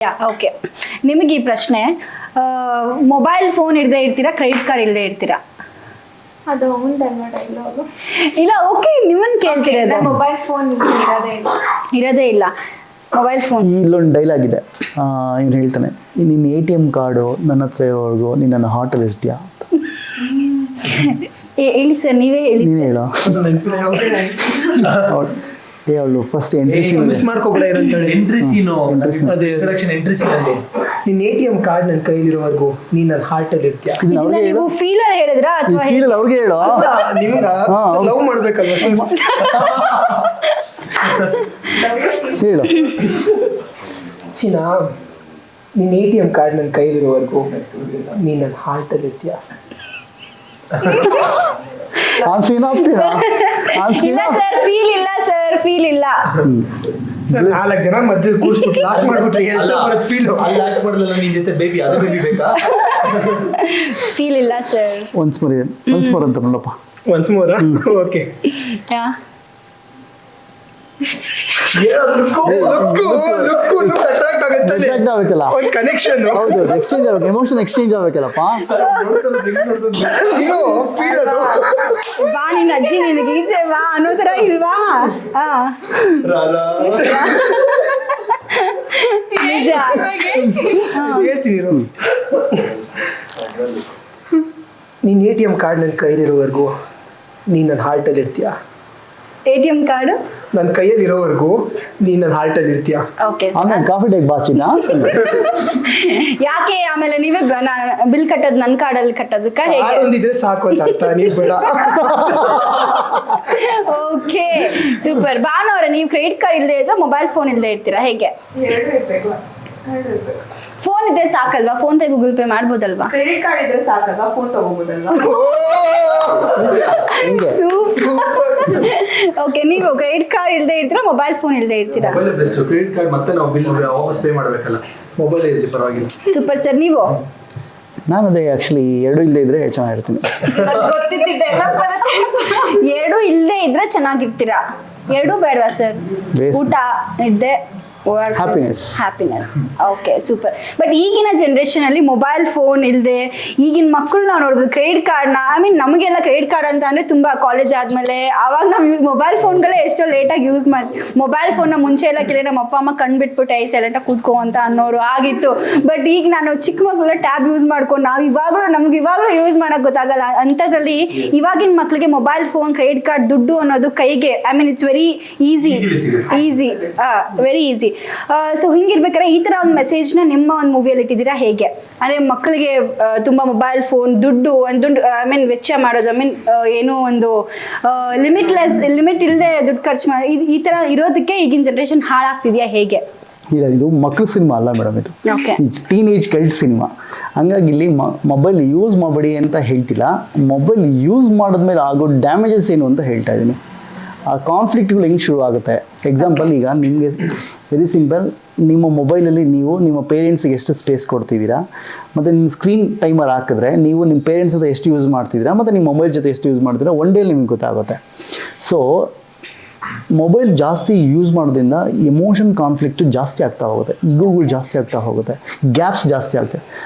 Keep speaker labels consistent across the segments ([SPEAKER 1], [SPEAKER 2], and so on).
[SPEAKER 1] Okay, ನಿಮಗೆ ಈ ಪ್ರಶ್ನೆ, ಮೊಬೈಲ್ ಫೋನ್ ಇಲ್ಲದೆ ಇರ್ತೀರಾ, ಕ್ರೆಡಿಟ್ ಕಾರ್ಡ್ ಇಲ್ಲದೆ ಇರ್ತೀರಾ?
[SPEAKER 2] ಅದು ಮುಂದೆ ಡೈಲಾಗು
[SPEAKER 1] ಇಲ್ಲ, ಓಕೆ, ನಿಮ್ಮನ್ನು ಕೇಳ್ತಿರೋದು.
[SPEAKER 2] ಮೊಬೈಲ್ ಫೋನ್
[SPEAKER 1] ಇರೋದೇ ಇಲ್ಲ ಮೊಬೈಲ್ ಫೋನ್.
[SPEAKER 3] ಇಲ್ಲೊಂದು ಡೈಲಾಗ್ ಇದೆ, ಇವ್ನು ಹೇಳ್ತಾನೆ, ನಿನ್ನ ATM ಕಾರ್ಡು ನನ್ನ ಹತ್ರ ಇರೋವರೆಗೂ ನೀನು ನನ್ನ ಹಾರ್ಟಲ್ಲಿ ಇರ್ತೀಯಾ ಅಂತ.
[SPEAKER 1] ಹೇಳಿ ಸರ್, ನೀವೇ ಹೇಳಿ.
[SPEAKER 3] ನೀನು ಹೇಳೋ. ಅವಳು ಫಸ್ಟ್ ಎಂಟ್ರಿ ಸೀನ್
[SPEAKER 4] ಮಿಸ್ ಮಾಡ್ಕೋಬೇಡ ಏನಂತೇಳಿ.
[SPEAKER 5] ಎಂಟ್ರಿ ಸೀನು
[SPEAKER 4] ಅದೇ
[SPEAKER 5] ಇಂಟ್ರೊಡಕ್ಷನ್ ಎಂಟ್ರಿ ಸೀನ್ ಅಲ್ಲಿ
[SPEAKER 4] ನಿನ್ನ ATM ಕಾರ್ಡ್ ನನ್ನ ಕೈಲಿರೋವರೆಗೂ ನೀನ್ ನನ್ನ ಹಾರ್ಟ್ ಅಲ್ಲಿ ಇರ್ತೀಯ.
[SPEAKER 3] ಇದನ್ನ ಅವ್ರಿಗೆ ಹೇಳು.
[SPEAKER 1] ನೀವು ಫೀಲ್ ಅಲ್ಲಿ ಹೇಳಿದ್ರಾ ಅಥವಾ
[SPEAKER 3] ಫೀಲ್ ಅವ್ರಿಗೆ ಹೇಳು.
[SPEAKER 4] ನಿಮ್ಗ ಲವ್ ಮಾಡ್ಬೇಕಲ್ವಾ
[SPEAKER 3] ಹೇಳು.
[SPEAKER 4] ಚಿನ್ನ, ನಿನ್ನ ATM ಕಾರ್ಡ್ ನನ್ನ ಕೈಲಿರೋವರೆಗೂ ನೀನ್ ನನ್ನ ಹಾರ್ಟ್ ಅಲ್ಲಿ ಇರ್ತೀಯ.
[SPEAKER 3] ಆನ್ ಸೀನ್ ಆಗ್ತೀರಾ? ಆನ್ ಸೀನ್
[SPEAKER 1] ಇಲ್ಲ ಸರ್, ಫೀಲ್ ಇಲ್ಲ ಸರ್, ಫೀಲ್ ಇಲ್ಲ.
[SPEAKER 4] ಸರ್ 4 ಜನ ಮಧ್ಯೆ ಕೂರ್ಸ್ಬಿಟ್ಟು ಲಾಕ್ ಮಾಡ್ಬಿಟ್ರೆ ಫೀಲ್
[SPEAKER 5] ಅಲ್ಲಿ ಆಟ ಮಾಡಲ್ಲ ನಿನ್ ಜೊತೆ ಬೇಬಿ, ಅದೇ ಬೇಬಿ ಬೇಕಾ?
[SPEAKER 1] ಫೀಲ್ ಇಲ್ಲ ಸರ್.
[SPEAKER 3] ಒನ್ಸ್ ಮೋರ್ ಅಂತ ನೋಡಪ್ಪ.
[SPEAKER 4] Once more. ಓಕೆ, ಅಟ್ರಾಕ್ಟ್ ಆಗುತ್ತೆ,
[SPEAKER 3] Attract ಆಗ್ಬೇಕಲ್ಲ.
[SPEAKER 4] ಒಂದು ಕನೆಕ್ಷನ್.
[SPEAKER 3] ಹೌದು, ಎಕ್ಸ್ಚೇಂಜ್ ಆಗ್ಬೇಕು, ಎಮೋಷನ್ ಎಕ್ಸ್ಚೇಂಜ್ ಆಗ್ಬೇಕಲ್ಲಪ್ಪ.
[SPEAKER 4] ಇದು ಫೀಲ್ ಅದು.
[SPEAKER 1] ಬಾ ನಿನ್ನ ಅಜ್ಜಿ ನಿನಗೆ ಈಚೆ ಬಾ ಅನ್ನೋ ತರ ಇಲ್ವಾ? ಹಾ, ನಿಜ.
[SPEAKER 4] ಹೇಳ್ತೀನಿ ಇರು. ನೀನ್ ATM ಕಾರ್ಡ್ ನನ್ನ ಕೈಲಿರೋವರೆಗೂ ನೀನ್ ನನ್ನ ಹಾರ್ಟ್ ಅಲ್ಲಿ ಇರ್ತೀಯ.
[SPEAKER 1] ATM ಕಾರ್ಡ್
[SPEAKER 4] ನನ್ನ ಕೈಯಲ್ಲಿ ಇರೋವರೆಗೂ ನೀನ್ ನನ್ನ ಹಾರ್ಟ್ ಅಲ್ಲಿ ಇರ್ತೀಯ.
[SPEAKER 1] ಓಕೆ.
[SPEAKER 3] ಆಮೇಲೆ ಕಾಫಿ ಡೇಗ್ ಬಾಚಿನ.
[SPEAKER 1] ಯಾಕೆ ಆಮೇಲೆ ನೀವೇ ಬಿಲ್ ಕಟ್ಟೋದು ನನ್ನ ಕಾರ್ಡಲ್ಲಿ ಕಟ್ಟೋದಕ್ಕ ಹೇಗೆ?
[SPEAKER 4] ಕಾರ್ಡ್ ಒಂದಿದ್ರೆ ಸಾಕು ಅಂತ ಅರ್ಥ, ನೀವ್ ಬೇಡ.
[SPEAKER 1] Okay, super. ಭಾನುವಾರ ನೀವು ಕ್ರೆಡಿಟ್ ಕಾರ್ಡ್ ಇಲ್ಲದೆ ಇದ್ರೆ ಮೊಬೈಲ್ ಫೋನ್ ಇಲ್ಲದೆ ಇರ್ತೀರಾ, ಹೇಗೆ?
[SPEAKER 2] ಎರಡು ಇರ್ಬೇಕು.
[SPEAKER 1] ಫೋನ್ ಇದ್ರೆ ಸಾಕಲ್ವಾ? ಫೋನ್ ಪೇ ಗೂಗಲ್ ಪೇ ಮಾಡ್ಬೋದಲ್ವಾ?
[SPEAKER 2] ಕ್ರೆಡಿಟ್ ಕಾರ್ಡ್ ಇದ್ರೆ ಸಾಕಲ್ವಾ? ಫೋನ್ ತಗೋಬೋದಲ್ವಾ?
[SPEAKER 3] ಹಿಂಗೆ
[SPEAKER 1] ಓಕೆ, ನೀವು ಕ್ರೆಡಿಟ್ ಕಾರ್ಡ್ ಇಲ್ಲದೆ ಇರ್ತೀರಾ, ಮೊಬೈಲ್ ಫೋನ್ ಇಲ್ಲದೆ ಇರ್ತೀರಾ?
[SPEAKER 5] Mobile best. ಕ್ರೆಡಿಟ್ ಕಾರ್ಡ್ ಮತ್ತೆ ನಾವು ಬಿಲ್ ವಾಪಸ್ ಪೇ ಮಾಡಬೇಕಲ್ಲ, ಮೊಬೈಲ್ ಇರಲಿ ಪರವಾಗಿಲ್ಲ.
[SPEAKER 1] Super sir. ನೀವು?
[SPEAKER 3] ನಾನು ಅದೇ ಆ್ಯಕ್ಚುಲಿ ಎರಡು ಇಲ್ಲದೆ ಇದ್ರೆ ಚೆನ್ನಾಗಿರ್ತೀನಿ.
[SPEAKER 1] ಎರಡು ಇಲ್ಲದೆ ಇದ್ರೆ ಚೆನ್ನಾಗಿರ್ತೀರಾ? ಎರಡು ಬೇಡವಾ ಸರ್?
[SPEAKER 3] Best.
[SPEAKER 1] ಊಟ, ನಿದ್ದೆ, ಹ್ಯಾಪಿನೆಸ್. Okay, super. ಬಟ್ ಈಗಿನ ಜನರೇಷನ್ ಅಲ್ಲಿ ಮೊಬೈಲ್ ಫೋನ್ ಇಲ್ಲದೆ ಈಗಿನ ಮಕ್ಕಳು ನಾವು ನೋಡಿದ್ವಿ ಕ್ರೆಡಿಟ್ ಕಾರ್ಡ್ನ, ನಮಗೆಲ್ಲ ಕ್ರೆಡಿಟ್ ಕಾರ್ಡ್ ಅಂತ ಅಂದ್ರೆ ತುಂಬಾ ಕಾಲೇಜ್ ಆದ್ಮೇಲೆ ಆವಾಗ ನಾವು ಮೊಬೈಲ್ ಫೋನ್ಗಳೇ ಎಷ್ಟೋ ಲೇಟಾಗಿ ಯೂಸ್ ಮಾಡ್ತೀವಿ. ಮೊಬೈಲ್ ಫೋನ್ನ ಮುಂಚೆ ಎಲ್ಲ ಕೇಳಿ ನಮ್ಮ ಅಪ್ಪ ಅಮ್ಮ ಕಂಡುಬಿಟ್ಬಿಟ್ಟು ಸೈಲೆಂಟಾಗಿ ಕೂತ್ಕೋ ಅಂತ ಅನ್ನೋರು ಆಗಿತ್ತು. ಬಟ್ ಈಗ ನಾನು ಚಿಕ್ಕ ಮಕ್ಕಳೆಲ್ಲ ಟ್ಯಾಬ್ ಯೂಸ್ ಮಾಡ್ಕೊಂಡು ನಮ್ಗೆ ಇವಾಗಲೂ ಯೂಸ್ ಮಾಡಕ್ ಗೊತ್ತಾಗಲ್ಲ. ಅಂಥದ್ರಲ್ಲಿ ಇವಾಗಿನ ಮಕ್ಕಳಿಗೆ ಮೊಬೈಲ್ ಫೋನ್, ಕ್ರೆಡಿಟ್ ಕಾರ್ಡ್, ದುಡ್ಡು ಅನ್ನೋದು ಕೈಗೆ, it's very easy, very easy. So ಹಿಂಗಿರ್ಬೇಕಾದ್ರೆ ಈ ತರ ಒಂದು ಮೆಸೇಜ್ನ ನಿಮ್ಮ ಒಂದು ಮೂವಿಯಲ್ಲಿ ಇಟ್ಟಿದ್ದೀರಾ, ಹೇಗೆ? ಅಂದ್ರೆ ಮಕ್ಕಳಿಗೆ ತುಂಬಾ ಮೊಬೈಲ್ ಫೋನ್, ದುಡ್ಡು ವೆಚ್ಚ ಮಾಡೋದು, ಏನೋ ಒಂದು ಲಿಮಿಟ್ ಇಲ್ಲದೆ ದುಡ್ಡು ಖರ್ಚು ಮಾಡಿ ಈ ತರ ಇರೋದಕ್ಕೆ ಈಗಿನ ಜನರೇಷನ್ ಹಾಳಾಗ್ತಿದ್ಯಾ, ಹೇಗೆ?
[SPEAKER 3] ಇಲ್ಲ, ಇದು ಮಕ್ಕಳ ಸಿನಿಮಾ ಅಲ್ಲ ಮೇಡಮ್, ಇದು
[SPEAKER 1] Okay.
[SPEAKER 3] Teenage cult cinema. ಹಂಗಾಗಿ ಇಲ್ಲಿ ಮೊಬೈಲ್ ಯೂಸ್ ಮಾಡಬೇಡಿ ಅಂತ ಹೇಳ್ತಿಲ್ಲ, ಮೊಬೈಲ್ ಯೂಸ್ ಮಾಡಿದ್ಮೇಲೆ ಆಗೋ ಡ್ಯಾಮೇಜಸ್ ಏನು ಅಂತ ಹೇಳ್ತಾ ಇದ್ದೀನಿ. ಆ ಕಾನ್ಫ್ಲಿಕ್ಟ್ಗಳು ಹೆಂಗೆ ಶುರು ಆಗುತ್ತೆ. ಎಕ್ಸಾಂಪಲ್, ಈಗ ನಿಮಗೆ ವೆರಿ ಸಿಂಪಲ್, ನಿಮ್ಮ ಮೊಬೈಲಲ್ಲಿ ನೀವು ನಿಮ್ಮ ಪೇರೆಂಟ್ಸಿಗೆ ಎಷ್ಟು ಸ್ಪೇಸ್ ಕೊಡ್ತಿದ್ದೀರಾ, ಮತ್ತು ನಿಮ್ಮ ಸ್ಕ್ರೀನ್ ಟೈಮರ್ ಹಾಕಿದ್ರೆ ನೀವು ನಿಮ್ಮ ಪೇರೆಂಟ್ಸ್ ಜೊತೆ ಎಷ್ಟು ಯೂಸ್ ಮಾಡ್ತಿದ್ದೀರಾ, ಮತ್ತು ನಿಮ್ಮ ಮೊಬೈಲ್ ಜೊತೆ ಎಷ್ಟು ಯೂಸ್ ಮಾಡ್ತೀರಾ, ಒನ್ ಡೇಲಿ ನಿಮ್ಗೆ ಗೊತ್ತಾಗುತ್ತೆ. ಸೊ ಮೊಬೈಲ್ ಜಾಸ್ತಿ ಯೂಸ್ ಮಾಡೋದ್ರಿಂದ ಎಮೋಷನ್ ಕಾನ್ಫ್ಲಿಕ್ಟು ಜಾಸ್ತಿ ಆಗ್ತಾ ಹೋಗುತ್ತೆ, ಈಗೋಗಳು ಜಾಸ್ತಿ ಆಗ್ತಾ ಹೋಗುತ್ತೆ, ಗ್ಯಾಪ್ಸ್ ಜಾಸ್ತಿ ಆಗುತ್ತೆ.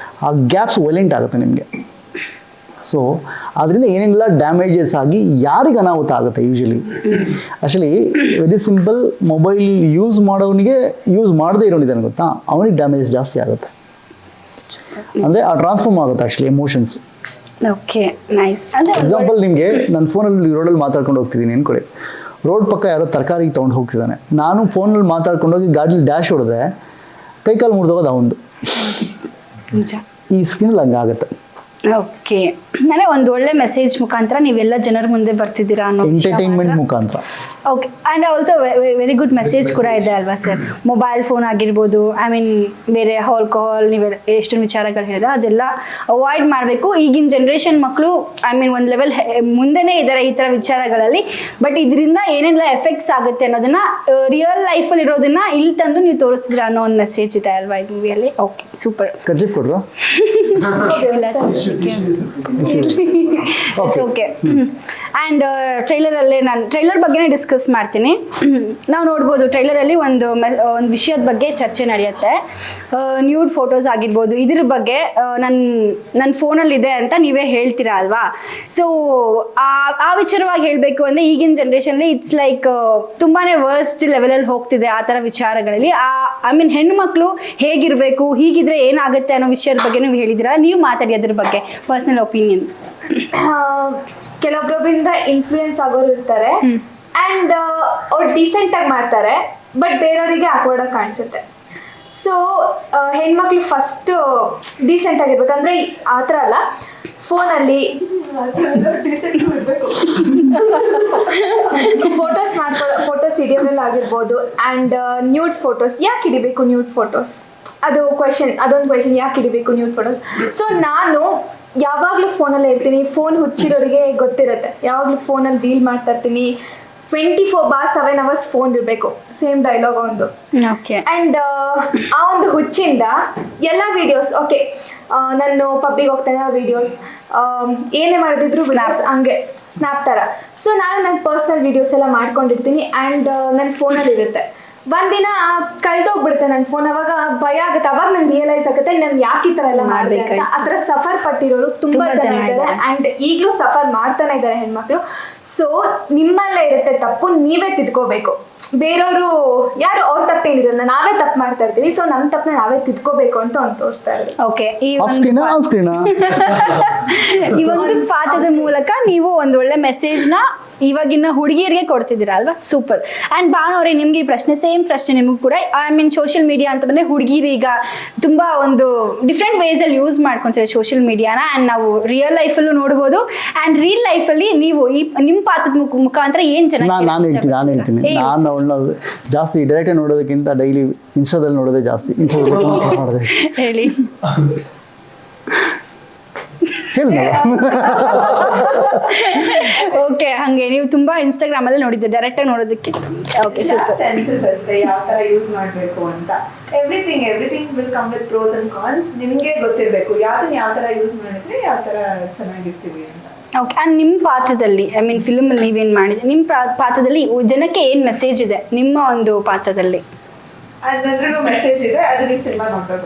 [SPEAKER 3] ಆ ಗ್ಯಾಪ್ಸ್ ವೈಲೆಂಟ್ ಆಗುತ್ತೆ ನಿಮಗೆ. ಸೊ ಅದರಿಂದ ಏನೆಲ್ಲ ಡ್ಯಾಮೇಜಸ್ ಆಗಿ ಯಾರಿಗೆ ಅನಾಹುತ ಆಗುತ್ತೆ usually. Actually very simple, mobile use ಮಾಡೋನಿಗೆ ಯೂಸ್ ಮಾಡದೇ ಇರೋನಿದ್ದಾನೆ ಗೊತ್ತಾ, ಅವನಿಗೆ ಡ್ಯಾಮೇಜಸ್ ಜಾಸ್ತಿ ಆಗುತ್ತೆ. ಅಂದರೆ ಆ ಟ್ರಾನ್ಸ್ಫಾರ್ಮ್ ಆಗುತ್ತೆ actually emotions.
[SPEAKER 1] Okay, nice.
[SPEAKER 3] Example, ನಿಮಗೆ ನನ್ನ ಫೋನಲ್ಲಿ ರೋಡಲ್ಲಿ ಮಾತಾಡ್ಕೊಂಡು ಹೋಗ್ತಿದ್ದೀನಿ ಅಂದ್ಕೊಳ್ಳಿ, ರೋಡ್ ಪಕ್ಕ ಯಾರೋ ತರಕಾರಿ ತೊಗೊಂಡು ಹೋಗ್ತಿದ್ದಾನೆ, ನಾನು ಫೋನಲ್ಲಿ ಮಾತಾಡ್ಕೊಂಡೋಗಿ ಗಾಡೀಲಿ ಡ್ಯಾಶ್ ಹೊಡೆದ್ರೆ ಕೈಕಾಲು ಮುರಿದೋಗೋದು ಅವಂದು. ಈ ಸ್ಕ್ರೀನಲ್ಲಿ ಹಂಗಾಗುತ್ತೆ.
[SPEAKER 1] ಓಕೆ, ನನಗೆ ಒಂದು ಒಳ್ಳೆ ಮೆಸೇಜ್ ಮುಖಾಂತರ ನೀವೆಲ್ಲ ಜನರ ಮುಂದೆ ಬರ್ತಿದ್ದೀರಾ ಅನ್ನೋ
[SPEAKER 3] ಎಂಟರ್ಟೈನ್ಮೆಂಟ್ ಮುಖಾಂತರ.
[SPEAKER 1] Okay, and also very good message ಕೂಡ ಇದೆ ಅಲ್ವಾ ಸರ್? ಮೊಬೈಲ್ ಫೋನ್ ಆಗಿರ್ಬೋದು, ಬೇರೆ ಆಲ್ಕೋಹಾಲ್, ನೀವೆಲ್ಲ ಎಷ್ಟೊಂದು ವಿಚಾರಗಳು ಹೇಳಿದ್ರೆ ಅದೆಲ್ಲ ಅವಾಯ್ಡ್ ಮಾಡಬೇಕು. ಈಗಿನ ಜನ್ರೇಷನ್ ಮಕ್ಕಳು ಒಂದು ಲೆವೆಲ್ ಮುಂದೆನೇ ಇದ್ದಾರೆ ಈ ಥರ ವಿಚಾರಗಳಲ್ಲಿ. ಬಟ್ ಇದರಿಂದ ಏನೆಲ್ಲ ಎಫೆಕ್ಟ್ಸ್ ಆಗುತ್ತೆ ಅನ್ನೋದನ್ನ ರಿಯಲ್ ಲೈಫಲ್ಲಿ ಇರೋದನ್ನ ಇಲ್ಲಿ ತಂದು ನೀವು ತೋರಿಸಿದ್ರ ಅನ್ನೋ ಒಂದು ಮೆಸೇಜ್ ಇದೆ ಅಲ್ವಾ ಈ ಮೂವಿಯಲ್ಲಿ? Okay, super.
[SPEAKER 3] ಖರ್ಚು ಕೊಡ್ರಾ?
[SPEAKER 1] ಓಕೆ. ಆ್ಯಂಡ್ ಟ್ರೈಲರಲ್ಲೇ ನಾನು ಟ್ರೈಲರ್ ಬಗ್ಗೆನೇ ಡಿಸ್ಕಸ್ ಮಾಡ್ತೀನಿ. ನಾವು ನೋಡ್ಬೋದು ಟ್ರೈಲರಲ್ಲಿ ಒಂದು ವಿಷಯದ ಬಗ್ಗೆ ಚರ್ಚೆ ನಡೆಯುತ್ತೆ. ನ್ಯೂಡ್ ಫೋಟೋಸ್ ಆಗಿರ್ಬೋದು, ಇದ್ರ ಬಗ್ಗೆ ನನ್ನ ಫೋನಲ್ಲಿದೆ ಅಂತ ನೀವೇ ಹೇಳ್ತೀರಾ ಅಲ್ವಾ. ಸೊ ಆ ವಿಚಾರವಾಗಿ ಹೇಳಬೇಕು ಅಂದರೆ ಈಗಿನ ಜನ್ರೇಷನಲ್ಲಿ ಇಟ್ಸ್ ಲೈಕ್ ತುಂಬಾ ವರ್ಸ್ಟ್ ಲೆವೆಲಲ್ಲಿ ಹೋಗ್ತಿದೆ ಆ ಥರ ವಿಚಾರಗಳಲ್ಲಿ. ಐ ಮೀನ್ ಹೆಣ್ಮಕ್ಳು ಹೇಗಿರಬೇಕು, ಹೀಗಿದ್ರೆ ಏನಾಗುತ್ತೆ ಅನ್ನೋ ವಿಷಯದ ಬಗ್ಗೆ ನೀವು ಹೇಳಿದ್ದೀರಾ. ನೀವು ಮಾತಾಡಿ ಅದ್ರ ಬಗ್ಗೆ ಪರ್ಸನಲ್ ಒಪಿನಿಯನ್.
[SPEAKER 2] ಕೆಲವೊಬ್ಬರಿಂದ ಇನ್ಫ್ಲೂಯೆನ್ಸ್ ಆಗೋರು ಇರ್ತಾರೆ ಅಂಡ್ ಅವ್ರು ಡೀಸೆಂಟ್ ಆಗಿ ಮಾಡ್ತಾರೆ, ಬಟ್ ಬೇರೆಯವರಿಗೆ ಆಕ್ವರ್ಡ್ ಆಗಿ ಕಾಣಿಸುತ್ತೆ. ಸೊ ಹೆಣ್ಮಕ್ಳು ಫಸ್ಟ್ ಡೀಸೆಂಟ್ ಆಗಿರ್ಬೇಕಂದ್ರೆ ಆ ಥರ ಅಲ್ಲ, ಫೋನಲ್ಲಿ ಫೋಟೋಸ್ ಹಿಡಿಯೋದ್ರಲ್ಲಿ ಆಗಿರ್ಬೋದು. ಆ್ಯಂಡ್ ನ್ಯೂಡ್ ಫೋಟೋಸ್ ಯಾಕೆ ಹಿಡಿಬೇಕು? ನ್ಯೂಡ್ ಫೋಟೋಸ್ ಅದೊಂದು ಕ್ವೆಶನ್, ಯಾಕೆ ಹಿಡಿಬೇಕು ನ್ಯೂಡ್ ಫೋಟೋಸ್? ಸೊ ನಾನು ಯಾವಾಗಲೂ ಫೋನಲ್ಲಿ ಇರ್ತೀನಿ. ಫೋನ್ ಹುಚ್ಚಿರೋರಿಗೆ ಗೊತ್ತಿರುತ್ತೆ, ಯಾವಾಗಲೂ ಫೋನಲ್ಲಿ ಡೀಲ್ ಮಾಡ್ತಾ ಇರ್ತೀನಿ. 24/7 hours ಫೋನ್ ಇರಬೇಕು, ಸೇಮ್ ಡೈಲಾಗ್ ಒಂದು. ಆ್ಯಂಡ್ ಆ ಒಂದು ಹುಚ್ಚಿಂದ ಎಲ್ಲ ವೀಡಿಯೋಸ್, ಓಕೆ ನಾನು ಪಬ್ಬಿಗೆ ಹೋಗ್ತೇನೆ ವೀಡಿಯೋಸ್, ಏನೇ ಮಾಡಿದ್ರು ವಿಡಿಯೋಸ್ ಹಂಗೆ ಸ್ನ್ಯಾಪ್ ಥರ. ಸೊ ನಾನು ನನ್ನ ಪರ್ಸ್ನಲ್ ವೀಡಿಯೋಸ್ ಎಲ್ಲ ಮಾಡ್ಕೊಂಡಿರ್ತೀನಿ ಆ್ಯಂಡ್ ನನ್ನ ಫೋನಲ್ಲಿ ಇರುತ್ತೆ. ಒಂದಿನ ಕಳ್ದೋಗ್ಬಿಡುತ್ತೆ ನನ್ನ ಫೋನ್, ಅವಾಗ ಭಯ ಆಗುತ್ತೆ. ಅವಾಗ ನಂಗೆ ರಿಯಲೈಸ್ ಆಗುತ್ತೆ ನಾನು ಯಾಕೆ ಈ ಥರ ಎಲ್ಲ ಮಾಡ್ಬೇಕು. ಆ ಥರ ಸಫರ್ ಪಟ್ಟಿರೋರು ತುಂಬಾ ಜನ ಇದ್ದಾರೆ ಆ್ಯಂಡ್ ಈಗಲೂ ಸಫರ್ ಮಾಡ್ತಾನೆ ಇದ್ದಾರೆ ಹೆಣ್ಮಕ್ಳು. ಸೊ ನಿಮ್ಮಲ್ಲೇ ಇರುತ್ತೆ ತಪ್ಪು, ನೀವೇ ತಿದ್ಕೋಬೇಕು. ಬೇರೆಯವರು ಯಾರು ಅವ್ರ ತಪ್ಪೇನಿರಲ್ಲ, ನಾವೇ ತಪ್ಪು ಮಾಡ್ತಾ ಇರ್ತೀವಿ. ಸೊ ನಮ್ಮ ತಪ್ಪನ್ನ ನಾವೇ ತಿದ್ಕೋಬೇಕು ಅಂತ ಒಂದು ತೋರಿಸ್ತಾ ಇರೋದು.
[SPEAKER 1] ಓಕೆ, ಈ ಒಂದು ಪಾಠದ ಮೂಲಕ ನೀವು ಒಂದು ಒಳ್ಳೆ ಮೆಸೇಜ್ನ ಇವಾಗಿನ ಹುಡುಗಿಯರಿಗೆ ಕೊಡ್ತಿದ್ದೀರಾ ಅಲ್ವಾ. ಸೂಪರ್. ಆ್ಯಂಡ್ ಭಾವನವ್ರೆ, ನಿಮ್ಗೆ ಈ ಪ್ರಶ್ನೆ ಸೇಮ್ ಪ್ರಶ್ನೆ ನಿಮಗೂ ಕೂಡ. ಐ ಮೀನ್ ಸೋಷಿಯಲ್ ಮೀಡಿಯಾ ಅಂತ ಬಂದರೆ ಹುಡುಗಿರು ಈಗ ತುಂಬ ಒಂದು ಡಿಫ್ರೆಂಟ್ ವೇಸಲ್ಲಿ ಯೂಸ್ ಮಾಡ್ಕೊತಾರೆ ಸೋಷಿಯಲ್ ಮೀಡಿಯಾನ. ಆ್ಯಂಡ್ ನಾವು ರಿಯಲ್ ಲೈಫಲ್ಲೂ ನೋಡ್ಬೋದು ಆ್ಯಂಡ್ ರಿಯಲ್ ಲೈಫಲ್ಲಿ ನೀವು ನಿಮ್ಮ ಪಾತ್ರದ ಮುಖಾಂತರ ಏನು ಚೆನ್ನಾಗಿ
[SPEAKER 3] ನಾನು ಹೇಳ್ತೀನಿ ನಾನು ಅವಳನ್ನ ಜಾಸ್ತಿ ಡೈರೆಕ್ಟಾಗಿ ನೋಡೋದಕ್ಕಿಂತ ಡೈಲಿ ಇನ್ಸ್ಟಾದಲ್ಲಿ ನೋಡೋದೇ ಜಾಸ್ತಿ. ನೋಡೋದೇ
[SPEAKER 1] ಹೇಳಿ ಓಕೆ, ಹಂಗೆ ನೀವು ತುಂಬಾ ಇನ್ಸ್ಟಾಗ್ರಾಮ್ ಅಲ್ಲಿ ನೋಡಿದ್ದೆ ಡೈರೆಕ್ಟಾಗಿ ನೋಡೋದಕ್ಕೆ. Okay, super.
[SPEAKER 2] ಸೆನ್ಸಸ್ ಅಷ್ಟೇ ಯಾವ ತರ ಯೂಸ್ ಮಾಡಬೇಕು ಅಂತ. Everything will come with pros and cons. ನಿಮಗೆ ಗೊತ್ತಿರಬೇಕು ಯಾವ್ದನ್ನ ಯಾವ ತರ ಯೂಸ್ ಮಾಡಿದ್ರೆ ಯಾವ ತರ ಚೆನ್ನಾಗಿರ್ತೀವಿ ಅಂತ.
[SPEAKER 1] ಓಕೆ, ಆ್ಯಂಡ್ ನಿಮ್ಮ ಪಾತ್ರದಲ್ಲಿ ಐ ಮೀನ್ ಫಿಲ್ಮಲ್ಲಿ ನೀವೇನು ಮಾಡಿದ್ರೆ ನಿಮ್ಮ ಪಾತ್ರದಲ್ಲಿ ಜನಕ್ಕೆ ಏನು ಮೆಸೇಜ್ ಇದೆ ನಿಮ್ಮ ಒಂದು ಪಾತ್ರದಲ್ಲಿ?
[SPEAKER 2] ಅದ್ರಲ್ಲೂ ಮೆಸೇಜ್ ಇದೆ, ಅದು ನೀವು ಸಿನಿಮಾ ನೋಡ್ಬೇಕು.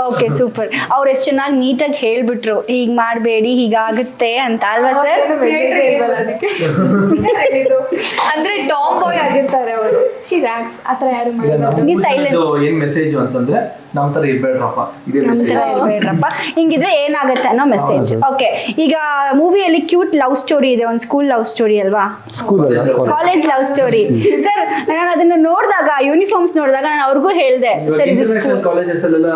[SPEAKER 1] Okay, super. ಅವ್ರು ಎಷ್ಟು ಚೆನ್ನಾಗಿ ನೀಟಾಗಿ ಹೇಳ್ಬಿಟ್ರು, ಹೀಗೆ ಮಾಡಬೇಡಿ ಹೀಗಾಗುತ್ತೆ ಅಂತ ಅಲ್ವಾ ಸರ್?
[SPEAKER 2] ಅಂದ್ರೆ ಟಾಮ್ ಬಾಯ್ ಆಗಿರ್ತಾರೆ ಅವರು, ಶಿ ರ್ಯಾಕ್ಸ್ ಆ ಥರ ಯಾರು ಮಾಡಿದ್ರು.
[SPEAKER 1] ನೀ ಸೈಲೆಂಟ್
[SPEAKER 5] ಏನ್ ಮೆಸೇಜ್ ಅಂತಂದ್ರೆ ನಮ್ಮ ತರ ಇರ್ಬೇಡ್ರಪ್ಪ, ಇದೇ
[SPEAKER 1] ಇರ್ಬೇಡ್ರಪ್ಪ, ಹಿಂಗಿದ್ರೆ ಏನಾಗುತ್ತೆ ಅನ್ನೋ ಮೆಸೇಜ್. ಓಕೆ, ಈಗ ಮೂವಿಯಲ್ಲಿ ಕ್ಯೂಟ್ ಲವ್ ಸ್ಟೋರಿ ಇದೆ, ಒಂದು ಸ್ಕೂಲ್ ಲವ್ ಸ್ಟೋರಿ ಅಲ್ವಾ? College love story. ಸರ್ ನಾನು ಅದನ್ನ ನೋಡಿದಾಗ ಯೂನಿಫಾರ್ಮ್ಸ್ ನೋಡಿದಾಗ ನಾನು ಅವ್ರಿಗೂ ಹೇಳಿದೆ ಸರ್ ಇದು ಸ್ಕೂಲ್
[SPEAKER 5] ಕಾಲೇಜಸ್ ಅಲ್ಲೆಲ್ಲ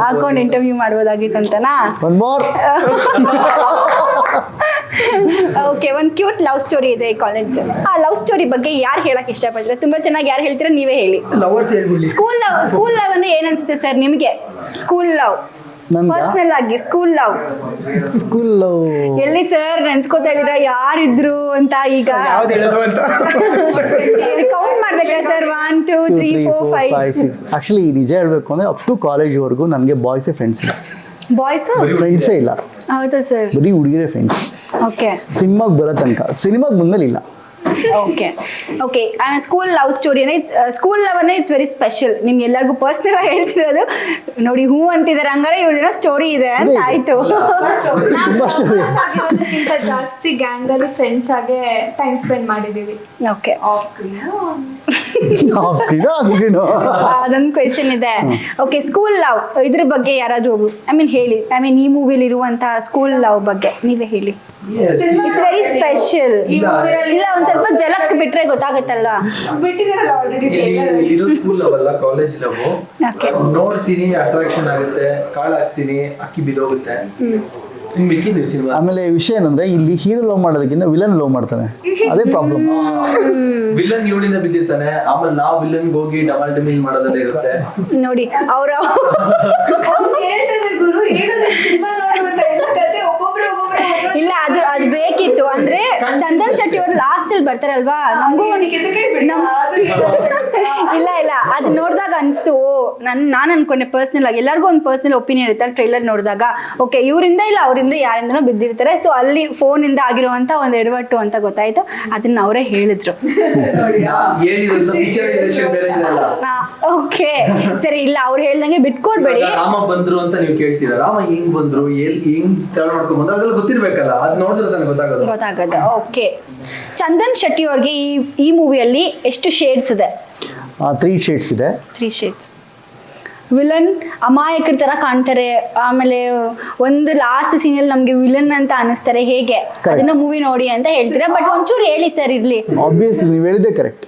[SPEAKER 1] ಹಾಕೊಂಡು ಇಂಟರ್ವ್ಯೂ ಮಾಡ್ಬೋದಾಗಿತ್ತು ಅಂತನಾ? ಓಕೆ, ಒಂದು ಕ್ಯೂಟ್ ಲವ್ ಸ್ಟೋರಿ ಇದೆ ಈ ಕಾಲೇಜ್. ಆ ಲವ್ ಸ್ಟೋರಿ ಬಗ್ಗೆ ಯಾರು ಹೇಳಕ್ ಇಷ್ಟಪಡ್ತಾರೆ? ತುಂಬಾ ಚೆನ್ನಾಗಿ ಯಾರು ಹೇಳ್ತೀರಾ ನೀವೇ ಹೇಳಿ. ಸ್ಕೂಲ್ ಲವ್ ಅಂದ್ರೆ ಏನ್ ಅನ್ಸುತ್ತೆ ಸರ್ ನಿಮಗೆ? ಸ್ಕೂಲ್ ಲವ್ ಪರ್ಸನಲ್ ಆಗಿ ಸ್ಕೂಲ್ ಲವ್ ಎಲ್ಲಿ ಸರ್ ನೆನ್ಸ್ಕೊತಾ ಇದ್ದೀರಾ ಯಾರಿದ್ರು ಅಂತ? ಈಗ ಕೌಂಟ್ ಮಾಡ್ಬೇಕಾ ಸರ್? 1 2 3 4 5
[SPEAKER 3] 6. ಆಕ್ಚುಲಿ ನಿಜ ಹೇಳ್ಬೇಕು ಅಂದ್ರೆ ಅಪ್ ಟು ಕಾಲೇಜ್ವರೆಗೂ ನನಗೆ ಬಾಯ್ಸೇ ಫ್ರೆಂಡ್ಸ್ ಇಲ್ಲ.
[SPEAKER 1] ಬಾಯ್ಸ್
[SPEAKER 3] ಫ್ರೆಂಡ್ಸೇ ಇಲ್ಲ.
[SPEAKER 1] ಹೌದಾ ಸರ್?
[SPEAKER 3] ಬರೀ ಹುಡುಗಿರೇ ಫ್ರೆಂಡ್ಸ್.
[SPEAKER 1] ಓಕೆ,
[SPEAKER 3] ಸಿನಿಮಾಗೆ ಬರೋ ತನಕ, ಸಿನಿಮಾಗೆ ಬಂದ್ಮೇಲೆ ಇಲ್ಲ.
[SPEAKER 1] Okay okay, school love story school love ಅಂದ್ರೆ ಇಟ್ಸ್ ವೆರಿ ಸ್ಪೆಷಲ್. ನಿಮ್ಗೆ ಎಲ್ಲರಿಗೂ ಪರ್ಸನಲ್ ಆಗಿ ಹೇಳ್ತಿರೋದು ನೋಡಿ, ಹೂ ಅಂತಿದ್ದಾರೆ, ಹಂಗಾರೆ ಇವಳಿನ ಸ್ಟೋರಿ ಇದೆ ಅಂತ ಆಯ್ತು.
[SPEAKER 2] ಜಾಸ್ತಿ ಗ್ಯಾಂಗ್ ಅಲ್ಲಿ ಫ್ರೆಂಡ್ಸ್ ಆಗಿ ಟೈಮ್ ಸ್ಪೆಂಡ್ ಮಾಡಿದೀವಿ.
[SPEAKER 1] ಓಕೆ,
[SPEAKER 2] ಆಫ್ ಸ್ಕ್ರೀನ್
[SPEAKER 1] ಅದೊಂದು ಕ್ವೆಶನ್ ಇದೆ. ಓಕೆ, ಸ್ಕೂಲ್ ಲವ್ ಇದ್ರ ಬಗ್ಗೆ ಯಾರಾದ್ರೂ ಒಬ್ರು ಐ ಮೀನ್ ಹೇಳಿ. ಐ ಮೀನ್ ಈ ಮೂವಿಲಿ ಇರುವಂತಹ ಸ್ಕೂಲ್ ಲವ್ ಬಗ್ಗೆ ನೀವೇ ಹೇಳಿ. It's very special. ಇಲ್ಲ ಒಂದ್ ಸ್ವಲ್ಪ ಜಲಕ್ ಬಿಟ್ರೆ ಗೊತ್ತಾಗತ್ತಲ್ವಾ?
[SPEAKER 2] ಬಿಟ್ಟಿದಾರಲ್ಲ ಆಲ್ರೆಡಿ.
[SPEAKER 5] ಇದು ಸ್ಕೂಲ್ ಲವ್ ಅಲ್ಲ, ಕಾಲೇಜ್ ಲವ್. ನೋಡ್ತೀನಿ, ಅಟ್ರಾಕ್ಷನ್ ಆಗುತ್ತೆ, ಕಾಳಾಗ್ತೀನಿ, ಅಕ್ಕಿ ಬಿದ್ದೋಗುತ್ತೆ.
[SPEAKER 3] ಆಮೇಲೆ ವಿಷಯ ಏನಂದ್ರೆ ಇಲ್ಲಿ ಹೀರೋ ಲವ್ ಮಾಡೋದಕ್ಕಿಂತ ವಿಲನ್ ಲವ್ ಮಾಡ್ತಾನೆ, ಅದೇ ಪ್ರಾಬ್ಲಮ್.
[SPEAKER 5] ವಿಲನ್ ಇವಳಿಂದ ಬಿದ್ದಿರ್ತಾನೆ, ಆಮೇಲೆ ನಾವು ವಿಲನ್ ಹೋಗಿ ಡಬಲ್ ಡಿಮಿಲ್ ಮಾಡೋದಲ್ಲೇ ಇರುತ್ತೆ
[SPEAKER 1] ನೋಡಿ. ಅವ್ರ
[SPEAKER 2] ಗುರು ಸಿನಿಮಾ ನೋಡುವಂತ ಕತೆ ಒಬ್ಬೊಬ್ರು
[SPEAKER 1] ಇಲ್ಲ ಅದು ಬೇಕಿತ್ತು ಅಂದ್ರೆ ಚಂದನ್ ಶೆಟ್ಟಿ ಅವರು ಲಾಸ್ಟ್ ಅಲ್ಲಿ ಬರ್ತಾರಲ್ವಾ ನಮಗೂ ಇಲ್ಲ ಅದು ನೋಡಿದಾಗ ಅನಿಸ್ತು ನಾನು ಅನ್ಕೊಂಡೆ ಪರ್ಸನಲ್ ಆಗಿ ಎಲ್ಲರಿಗೂ ಒಂದು ಪರ್ಸನಲ್ ಒಪಿನಿಯನ್ ಇರುತ್ತೆ ಟ್ರೈಲರ್ ನೋಡಿದಾಗ ಓಕೆ ಇವರಿಂದ ಇಲ್ಲ ಅವರಿಂದ ಯಾರಿಂದನೋ ಬಿದ್ದಿರ್ತಾರೆ ಸೊ ಅಲ್ಲಿ ಫೋನ್ ಇಂದ ಆಗಿರುವಂತ ಒಂದು ಎಡವಟ್ಟು ಅಂತ ಗೊತ್ತಾಯ್ತು ಅದನ್ನ ಅವರೇ ಹೇಳಿದ್ರು ಓಕೆ ಸರಿ ಇಲ್ಲ ಅವ್ರು ಹೇಳ್ದಂಗೆ ಬಿಟ್ಕೊಡ್ಬೇಡಿ
[SPEAKER 5] ರಾಮ ಬಂದ್ರು ಅಂತ ನೀವು ಕೇಳ್ತೀರಾ ರಾಮ ಹಿಂಗ್ ಬಂದ್ರು ಹಿಂಗ್ ತಳ ಮಾಡ್ಕೊಂಡ್ ಬಂದ್ರು ಅದೆಲ್ಲ ಗೊತ್ತಿರ್ಬೇಕಲ್ಲ ಅದ್ ನೋಡಿದ್ರೆ ತಾನೇ
[SPEAKER 1] ಗೊತ್ತಾಗೋದು ಓಕೆ ಚಂದನ್ ಶೆಟ್ಟಿ ಅವ್ರಿಗೆ ಈ ಮೂವಿಯಲ್ಲಿ ಎಷ್ಟು ಶೇಡ್ಸ್ ಇದೆ
[SPEAKER 3] 3 ಶೇಡ್ಸ್ ಇದೆ
[SPEAKER 1] 3 ಶೇಡ್ಸ್ ವಿಲನ್ ಅಮಾಯಕರ ತರ ಕಾಣ್ತಾರೆ ಆಮೇಲೆ ಒಂದು ಲಾಸ್ಟ್ ಸೀನಲ್ಲಿ ನಮ್ಗೆ ವಿಲನ್ ಅಂತ ಅನಿಸ್ತಾರೆ ಹೇಗೆ ಅದನ್ನ ಮೂವಿ ನೋಡಿ ಅಂತ ಹೇಳ್ತೀರಾ ಬಟ್ ಒಂಚೂರು ಹೇಳಿ ಸರ್ ಇರ್ಲಿ
[SPEAKER 3] ಆಬ್ವಿಯಸ್ಲಿ ನೀವು ಹೇಳಿದೆ ಕರೆಕ್ಟ್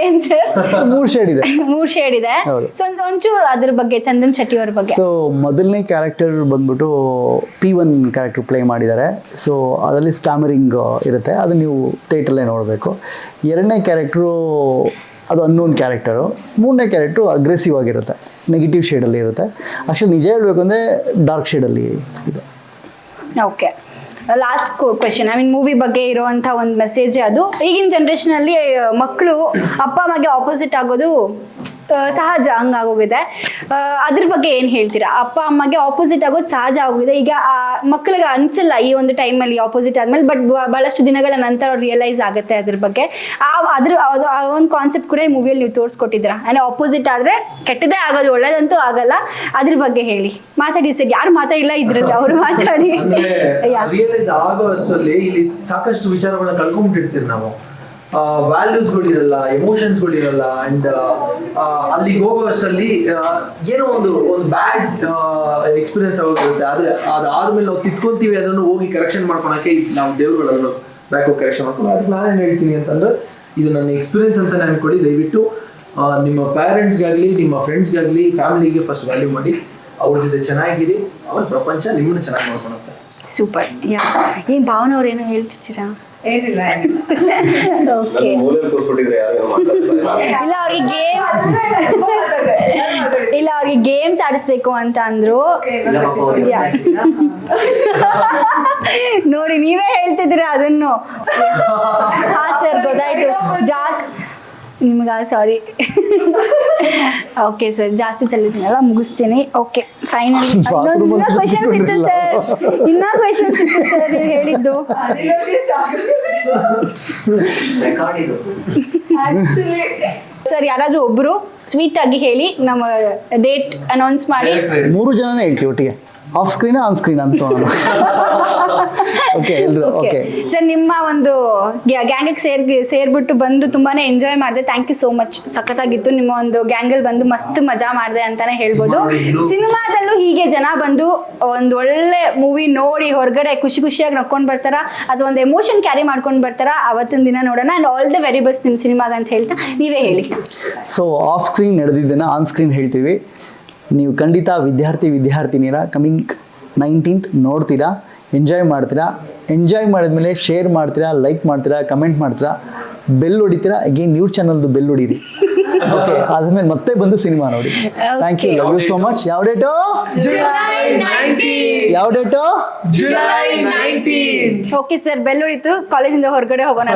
[SPEAKER 1] ಏನ್ ಸರ್
[SPEAKER 3] 3 ಶೇಡ್ ಇದೆ
[SPEAKER 1] 3 ಶೇಡ್ ಇದೆ ಸೊ ಒಂಚೂರು ಅದ್ರ ಬಗ್ಗೆ ಚಂದನ್ ಶೆಟ್ಟಿ ಅವ್ರ ಬಗ್ಗೆ
[SPEAKER 3] ಸೊ ಮೊದಲನೇ ಕ್ಯಾರೆಕ್ಟರ್ ಬಂದ್ಬಿಟ್ಟು P1 ಕ್ಯಾರೆಕ್ಟರ್ ಪ್ಲೇ ಮಾಡಿದ್ದಾರೆ ಸೊ ಅದರಲ್ಲಿ ಸ್ಟಾಮರಿಂಗ್ ಇರುತ್ತೆ ಅದು ನೀವು ಥಿಯೇಟ್ರಲ್ಲೇ ನೋಡಬೇಕು ಎರಡನೇ ಕ್ಯಾರೆಕ್ಟ್ರು ಅದು ಅನ್ನೋನ್ ಕ್ಯಾರೆಕ್ಟರು ಮೂರನೇ ಕ್ಯಾರೆಕ್ಟ್ರು ಅಗ್ರೆಸಿವ್ ಆಗಿರುತ್ತೆ ನೆಗೆಟಿವ್ ಶೇಡಲ್ಲಿ ಇರುತ್ತೆ ಅಷ್ಟೇ ನಿಜ ಹೇಳಬೇಕು ಅಂದರೆ ಡಾರ್ಕ್ ಶೇಡಲ್ಲಿ ಇದೆ
[SPEAKER 1] okay last question I mean movie ಬಗ್ಗೆ ಇರುವಂಥ ಒಂದು ಮೆಸೇಜ್ ಅದು ಈಗಿನ ಜನ್ರೇಷನಲ್ಲಿ ಮಕ್ಕಳು ಅಪ್ಪ ಅಮ್ಮಗೆ ಆಪೋಸಿಟ್ ಆಗೋದು ಸಹಜ ಹಂಗಾಗೋಗಿದೆ ಅದ್ರ ಬಗ್ಗೆ ಏನು ಹೇಳ್ತೀರಾ ಅಪ್ಪ ಅಮ್ಮಗೆ ಆಪೋಸಿಟ್ ಆಗೋದು ಸಹಜ ಆಗೋಗಿದೆ ಈಗ ಮಕ್ಕಳಿಗೆ ಅನ್ಸಲ್ಲ ಈ ಒಂದು ಟೈಮಲ್ಲಿ ಆಪೋಸಿಟ್ ಆದ್ಮೇಲೆ ಬಟ್ ಬಹಳಷ್ಟು ದಿನಗಳ ನಂತರ ಅವ್ರು ರಿಯಲೈಸ್ ಆಗುತ್ತೆ ಅದ್ರ ಬಗ್ಗೆ ಆ ಒಂದು ಕಾನ್ಸೆಪ್ಟ್ ಕೂಡ ಈ ಮೂವಿಯಲ್ಲಿ ನೀವು ತೋರಿಸ್ಕೊಟ್ಟಿದ್ದೀರಾ ಅಂದರೆ ಆಪೋಸಿಟ್ ಆದರೆ ಕೆಟ್ಟದೇ ಆಗೋದು ಒಳ್ಳೇದಂತೂ ಆಗಲ್ಲ ಅದ್ರ ಬಗ್ಗೆ ಹೇಳಿ ಮಾತಾಡಿ ಸರ್ ಯಾರು ಮಾತಾಡಿಲ್ಲ ಇದ್ರಲ್ಲಿ ಅವ್ರು ಮಾತಾಡಿ
[SPEAKER 5] ರಿಯಲೈಸ್ ಆಗೋ ಅಷ್ಟರಲ್ಲಿ ಇಲ್ಲಿ ಸಾಕಷ್ಟು ವಿಚಾರಗಳನ್ನ ಕಳ್ಕೊಂಡ್ಬಿಟ್ಟಿರ್ತೀವಿ ನಾವು ವ್ಯಾಲ್ಯೂಸ್ಗಳಿರಲ್ಲ ಎಮೋಷನ್ಸ್ಗಳಿರಲ್ಲ ಅಂಡ್ ಅಲ್ಲಿಗೆ ಹೋಗೋ ಅಷ್ಟರಲ್ಲಿ ಏನೋ ಒಂದು ಬ್ಯಾಡ್ ಎಕ್ಸ್ಪೀರಿಯನ್ಸ್ ಆಗೋಗಿರುತ್ತೆ ಆದ್ರೆ ಅದಾದ್ಮೇಲೆ ನಾವು ತಿತ್ಕೊಂತೀವಿ ಅದನ್ನು ಹೋಗಿ ಕರೆಕ್ಷನ್ ಮಾಡ್ಕೊಳಕ್ಕೆ ನಾವು ದೇವ್ರುಗಳನ್ನು ಬ್ಯಾಕ್ ಹೋಗಿ ಕರೆಕ್ಷನ್ ಮಾಡ್ಕೊಂಡು ಅದಕ್ಕೆ ನಾನೇನು ಹೇಳ್ತೀನಿ ಅಂತಂದ್ರೆ ಇದು ನನ್ನ ಎಕ್ಸ್ಪೀರಿಯನ್ಸ್ ಅಂತ ಅನ್ಕೊಡಿ ದಯವಿಟ್ಟು ನಿಮ್ಮ ಪೇರೆಂಟ್ಸ್ಗಾಗಲಿ ನಿಮ್ಮ ಫ್ರೆಂಡ್ಸ್ಗಾಗಲಿ ಫ್ಯಾಮಿಲಿಗೆ ಫಸ್ಟ್ ವ್ಯಾಲ್ಯೂ ಮಾಡಿ ಅವ್ರ ಜೊತೆ ಚೆನ್ನಾಗಿರಿ ಅವ್ರ ಪ್ರಪಂಚ ನಿಮ್ಮನ್ನು ಚೆನ್ನಾಗಿ ನೋಡ್ಕೊಳುತ್ತೆ
[SPEAKER 1] ಸೂಪರ್ ಏನ್ ಭಾವನ ಅವ್ರು ಏನೋ ಹೇಳ್ತಿದ್ದೀರಾ
[SPEAKER 6] ಏನಿಲ್ಲ
[SPEAKER 1] ಓಕೆ ಇಲ್ಲ ಅವ್ರಿಗೆ ಗೇಮ್ಸ್ ಆಡಿಸ್ಬೇಕು ಅಂತ ಅಂದ್ರು ನೋಡಿ ನೀವೇ ಹೇಳ್ತಿದ್ದೀರಾ ಅದನ್ನು ಹಾ ಸರ್ ಗೊತ್ತಾಯ್ತು ಜಾಸ್ತಿ ನಿಮ್ಗೆ ಸಾರಿ ಓಕೆ ಸರ್ ಜಾಸ್ತಿ ತಲೆಸಿನಲ್ಲ ಮುಗಿಸ್ತೀನಿ ಓಕೆ ಫೈನಲ್ ಇನ್ನೂ ಕ್ವೆಶನ್ಸ್ ಇತ್ತು ಸರ್ ನೀವು ಹೇಳಿದ್ದು ಸರ್ ಯಾರಾದ್ರೂ ಒಬ್ರು ಸ್ವೀಟ್ ಆಗಿ ಹೇಳಿ ನಮ್ಮ ಡೇಟ್ ಅನೌನ್ಸ್ ಮಾಡಿ
[SPEAKER 3] 3 ಜನನೇ ಹೇಳ್ತೀವಿ ಒಟ್ಟಿಗೆ ಆಫ್ ಸ್ಕ್ರೀನ್ ಆನ್ ಸ್ಕ್ರೀನ್ ಅಂತ ಓಕೆ ಎಲ್ಲರೂ ಓಕೆ
[SPEAKER 1] ಸರ್ ನಿಮ್ಮ ಒಂದು ಗ್ಯಾಂಗಿಗೆ ಸೇರ್ಬಿಟ್ಟು ಬಂದು ತುಂಬಾನೇ ಎಂಜಾಯ್ ಮಾಡಿದೆ ಥ್ಯಾಂಕ್ ಯು ಸೋ ಮಚ್ ಸಖತ್ತಾಗಿತ್ತು ನಿಮ್ಮ ಒಂದು ಗ್ಯಾಂಗಲ್ಲಿ ಬಂದು ಮಸ್ತ್ ಮಜಾ ಮಾಡಿದೆ ಅಂತಾನೆ ಹೇಳ್ಬೋದು ಸಿನಿಮಾದಲ್ಲೂ ಹೀಗೆ ಜನ ಬಂದು ಒಂದು ಒಳ್ಳೆ ಮೂವಿ ನೋಡಿ ಹೊರಗಡೆ ಖುಷಿಯಾಗಿ ನಕ್ಕೊಂಡು ಬರ್ತಾರ ಅದು ಒಂದು ಎಮೋಷನ್ ಕ್ಯಾರಿ ಮಾಡ್ಕೊಂಡು ಬರ್ತಾರ ಅವತ್ತಿನ ದಿನ ನೋಡೋಣ and all the very best ನಿಮ್ಮ ಸಿನಿಮಾಗ ಅಂತ ಹೇಳ್ತಾ ನೀವೇ ಹೇಳಿ
[SPEAKER 3] ಸೊ ಆಫ್ ಸ್ಕ್ರೀನ್ ನಡೆದಿದ್ದನ್ನು ಆನ್ ಸ್ಕ್ರೀನ್ ಹೇಳ್ತೀವಿ ನೀವು ಖಂಡಿತ ವಿದ್ಯಾರ್ಥಿನಿಯರ ಕಮಿಂಗ್ 19th ನೋಡ್ತೀರಾ ಎಂಜಾಯ್ ಮಾಡ್ತೀರಾ ಎಂಜಾಯ್ ಮಾಡಿದ್ಮೇಲೆ ಶೇರ್ ಮಾಡ್ತೀರಾ ಲೈಕ್ ಮಾಡ್ತೀರಾ ಕಮೆಂಟ್ ಮಾಡ್ತೀರಾ ಬೆಲ್ ಹೊಡಿತೀರಾ ಅಗೇನ್ ನ್ಯೂಸ್ ಚಾನಲ್ದು ಬೆಲ್ ಹೊಡೀರಿ ಓಕೆ ಆದ್ಮೇಲೆ ಮತ್ತೆ ಬಂದು ಸಿನಿಮಾ ನೋಡಿ thank you love you so much ಯಾವ ಡೇಟು ಯಾವ date
[SPEAKER 5] July 19th
[SPEAKER 1] okay sir bell ಹೊಡಿತು ಕಾಲೇಜಿಂದ ಹೊರಗಡೆ ಹೋಗೋಣ